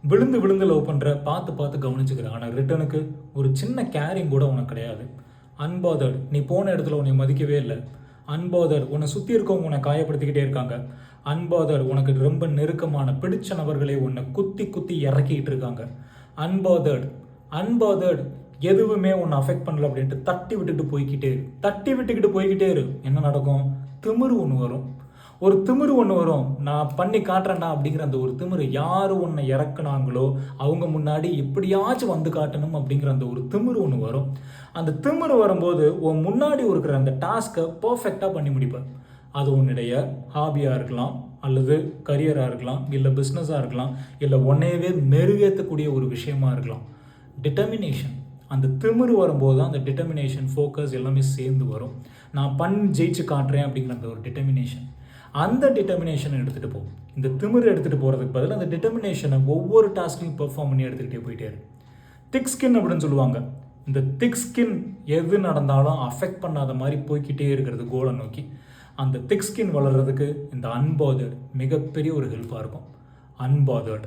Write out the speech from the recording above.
விழுந்து விழுந்து லவ் பண்ணுற, பார்த்து பார்த்து கவனிச்சுக்கிற, ஆனால் ரிட்டனுக்கு ஒரு சின்ன கேரிங் கூட உனக்கு கிடையாது. அன்பாதர்ட், நீ போன இடத்துல உன்னை மதிக்கவே இல்லை. அன்பாதர்ட், உன்னை சுற்றி இருக்கவங்க உன்னை காயப்படுத்திக்கிட்டே இருக்காங்க. அன்பாதர்ட், உனக்கு ரொம்ப நெருக்கமான பிடிச்ச நபர்களே உன்னை குத்தி குத்தி இறக்கிட்டு இருக்காங்க. அன்பாதர்ட், அன்பாதர்ட், எதுவுமே உன்னை அஃபெக்ட் பண்ணல அப்படின்ட்டு தட்டி விட்டுக்கிட்டு போய்கிட்டே இரு. என்ன நடக்கும்? திமிரு ஒன்று வரும். ஒரு திமிரு ஒன்று வரும். நான் பண்ணி காட்டுறேன்டா அப்படிங்கிற அந்த ஒரு திமிரு, யார் உன்னை இறக்குனாங்களோ அவங்க முன்னாடி எப்படியாச்சும் வந்து காட்டணும் அப்படிங்கிற அந்த ஒரு திமிரு ஒன்று வரும். அந்த திமிரு வரும்போது உன் முன்னாடி இருக்கிற அந்த டாஸ்க்கை பர்ஃபெக்டாக பண்ணி முடிப்பேன். அது உன்னுடைய ஹாபியாக இருக்கலாம், அல்லது கரியராக இருக்கலாம், இல்லை பிஸ்னஸாக இருக்கலாம், இல்லை உன்னையவே மெருகேற்றக்கூடிய ஒரு விஷயமா இருக்கலாம். டிட்டர்மினேஷன், அந்த திமிரு வரும்போது தான் அந்த டிட்டர்மினேஷன், ஃபோக்கஸ் எல்லாமே சேர்ந்து வரும். நான் ஜெயிச்சு காட்டுறேன் அப்படிங்கிற அந்த ஒரு டிட்டர்மினேஷன், அந்த டிட்டர்மினேஷனை எடுத்துகிட்டு போ. இந்த திமிரு எடுத்துகிட்டு போகிறதுக்கு பதில் அந்த டிட்டர்மினேஷனை ஒவ்வொரு டாஸ்க்கையும் பெர்ஃபார்ம் பண்ணி எடுத்துக்கிட்டே போயிட்டே இரு. திக் ஸ்கின் அப்படின்னு சொல்லுவாங்க. இந்த திக் ஸ்கின் எது நடந்தாலும் அஃபெக்ட் பண்ணாத மாதிரி போய்கிட்டே இருக்கிறது கோலை நோக்கி. அந்த திக் ஸ்கின் வளர்கிறதுக்கு இந்த அன்பாதர்ட் மிகப்பெரிய ஒரு ஹெல்ப்பாக இருக்கும். அன்பாதர்ட்.